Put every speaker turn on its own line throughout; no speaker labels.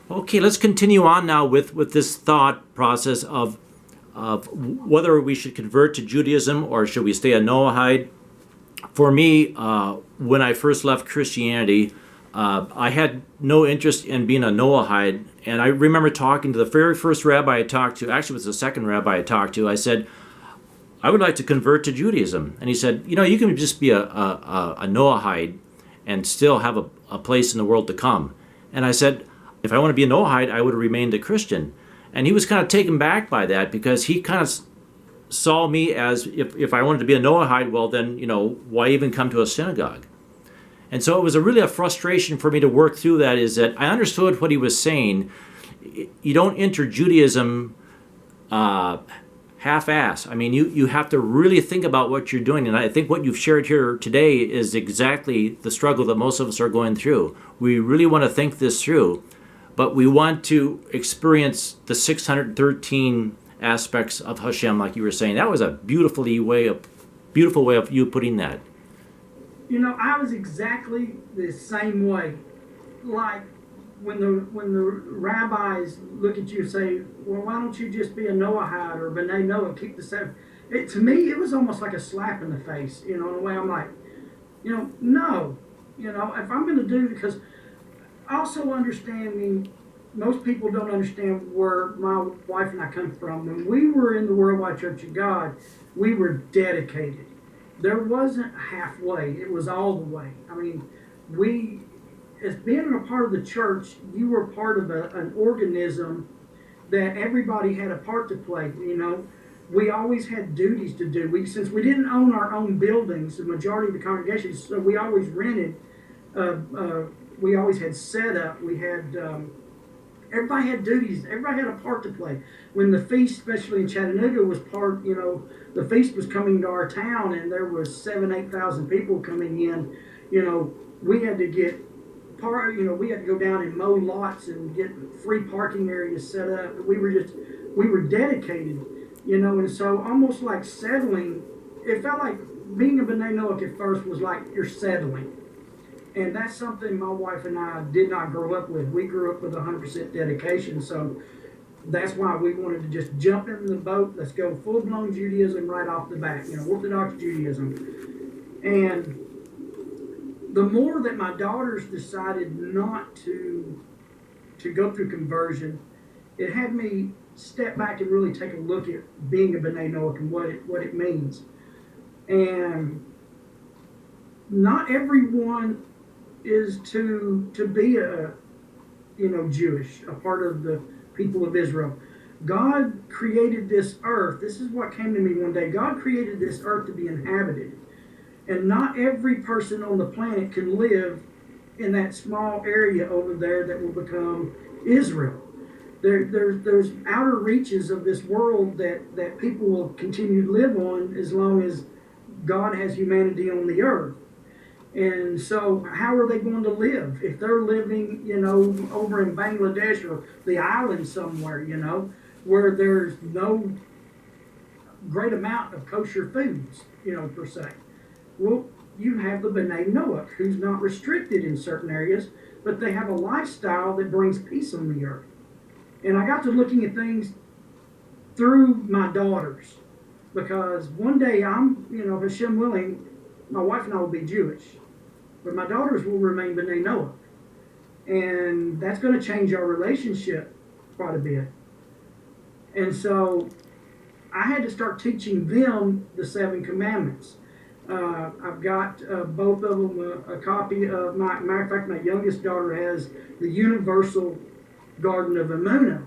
Okay, let's continue on now with this thought process of whether we should convert to Judaism or should we stay a Noahide. For me, when I first left Christianity, I had no interest in being a Noahide. And I remember talking to the very first rabbi I talked to, actually it was the second rabbi I talked to. I said, I would like to convert to Judaism. And he said, you can just be a Noahide and still have a place in the world to come. And I said, if I want to be a Noahide, I would have remained a Christian. And he was kind of taken back by that because he kind of saw me as if I wanted to be a Noahide, well then, why even come to a synagogue? And so it was really a frustration for me to work through that, is that I understood what he was saying. You don't enter Judaism half-ass. I mean, you have to really think about what you're doing. And I think what you've shared here today is exactly the struggle that most of us are going through. We really want to think this through, but we want to experience the 613 aspects of Hashem, like you were saying. That was a beautiful way of you putting that.
I was exactly the same way. Like when the rabbis look at you and say, "Well, why don't you just be a Noahide or B'nai Noah, keep the seven?" To me, it was almost like a slap in the face. In a way, I'm like, no. If I'm going to do, because also understanding, most people don't understand where my wife and I come from. When we were in the Worldwide Church of God, we were dedicated. There wasn't halfway. It was all the way. I mean, as being a part of the church, you were part of an organism that everybody had a part to play. We always had duties to do. Since we didn't own our own buildings, the majority of the congregation, so we always rented. We always had setup. We had everybody had duties. Everybody had a part to play. When the feast, especially in Chattanooga, was the feast was coming to our town, and there was 7,000-8,000 people coming in. We had to get we had to go down and mow lots and get free parking areas set up. We were dedicated, and so almost like settling. It felt like being a B'nai Noach at first was like you're settling. And that's something my wife and I did not grow up with. We grew up with 100% dedication. So that's why we wanted to just jump in the boat. Let's go full-blown Judaism right off the bat, Orthodox Judaism. And the more that my daughters decided not to go through conversion, it had me step back and really take a look at being a B'nai Noach and what it means. And not everyone is to be a Jewish, a part of the people of Israel. God created this earth. This is what came to me one day. God created this earth to be inhabited. And not every person on the planet can live in that small area over there that will become Israel. There's outer reaches of this world that people will continue to live on as long as God has humanity on the earth. And so how are they going to live if they're living, over in Bangladesh or the island somewhere, where there's no great amount of kosher foods, per se? Well, you have the B'nai Noach, who's not restricted in certain areas, but they have a lifestyle that brings peace on the earth. And I got to looking at things through my daughters, because one day Hashem willing, my wife and I will be Jewish. But my daughters will remain B'nai Noach. And that's going to change our relationship quite a bit. And so I had to start teaching them the 7 commandments. I've got both of them a copy of matter of fact, my youngest daughter has the Universal Garden of Emunah,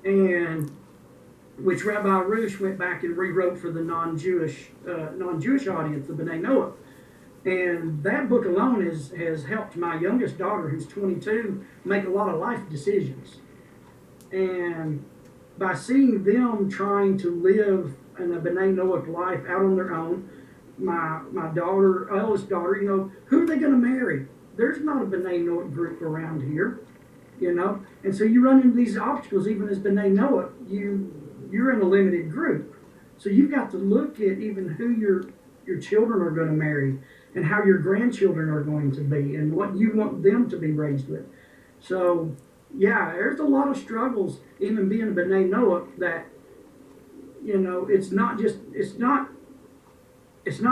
and which Rabbi Arush went back and rewrote for the non-Jewish audience, the B'nai Noach. And that book alone has helped my youngest daughter, who's 22, make a lot of life decisions. And by seeing them trying to live in a B'nai Noach life out on their own, my eldest daughter, who are they going to marry? There's not a B'nai Noach group around here, And so you run into these obstacles even as B'nai Noach. You're in a limited group. So you've got to look at even who your children are going to marry, and how your grandchildren are going to be, and what you want them to be raised with. So yeah, there's a lot of struggles, even being a B'nai Noah, that, it's not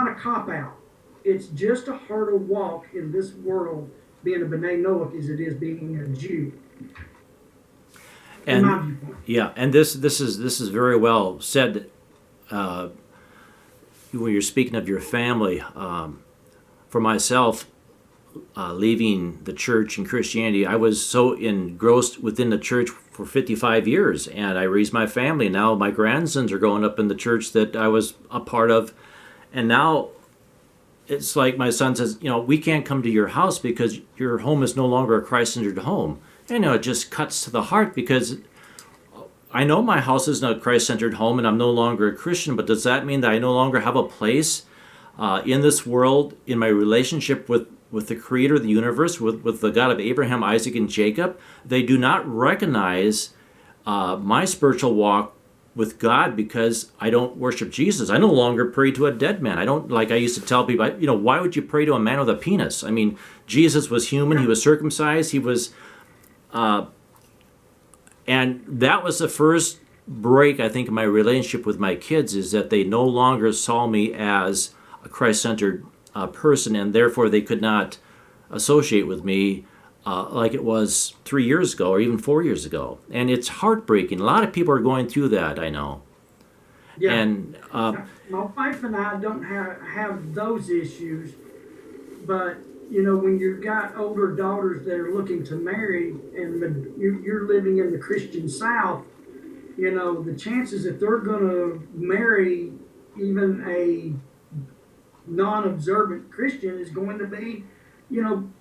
a cop out. It's just a harder walk in this world being a B'nai Noah as it is being a Jew, in my
And
viewpoint.
yeah, and this is very well said. Uh, when you're speaking of your family, for myself, leaving the church and Christianity, I was so engrossed within the church for 55 years, and I raised my family. Now my grandsons are growing up in the church that I was a part of, and now it's like my son says, we can't come to your house because your home is no longer a Christ-centered home. And it just cuts to the heart, because I know my house isn't a Christ-centered home and I'm no longer a Christian, but does that mean that I no longer have a place in this world, in my relationship with the creator of the universe, with the God of Abraham, Isaac, and Jacob? They do not recognize my spiritual walk with God because I don't worship Jesus. I no longer pray to a dead man. I don't, like I used to tell people, why would you pray to a man with a penis? I mean, Jesus was human. He was circumcised. He was, and that was the first break, I think, in my relationship with my kids, is that they no longer saw me as a Christ-centered person, and therefore they could not associate with me like it was 3 years ago or even 4 years ago. And it's heartbreaking. A lot of people are going through that, I know.
Yeah.
And
My wife and I don't have those issues, but when you've got older daughters that are looking to marry, and you're living in the Christian South, the chances that they're going to marry even a non-observant Christian is going to be,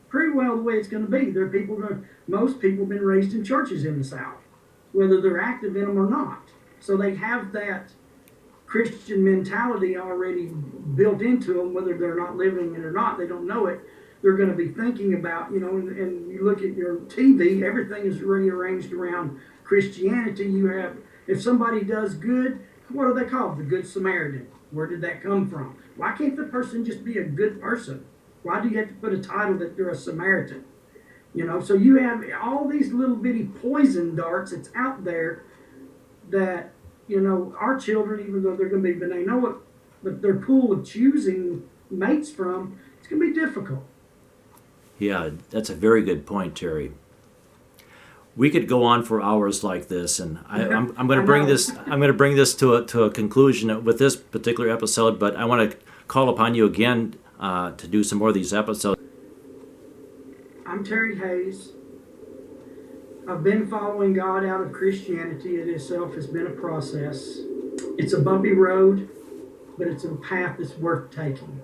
pretty well the way it's going to be. Most people have been raised in churches in the South, whether they're active in them or not. So they have that Christian mentality already built into them, whether they're not living it or not. They don't know it. They're going to be thinking about, and you look at your TV, everything is really arranged around Christianity. If somebody does good, what are they called? The Good Samaritan. Where did that come from? Why can't the person just be a good person? Why do you have to put a title that they're a Samaritan? So you have all these little bitty poison darts that's out there that, our children, even though they're going to be B'nai Noah, but their pool of choosing mates from, it's going to be difficult.
yeah, that's a very good point, Terry. We could go on for hours like this, and I'm going to bring this. I'm going to bring this to a conclusion with this particular episode. But I want to call upon you again to do some more of these episodes.
I'm Terry Hayes. I've been following God out of Christianity. It itself has been a process. It's a bumpy road, but it's a path that's worth taking.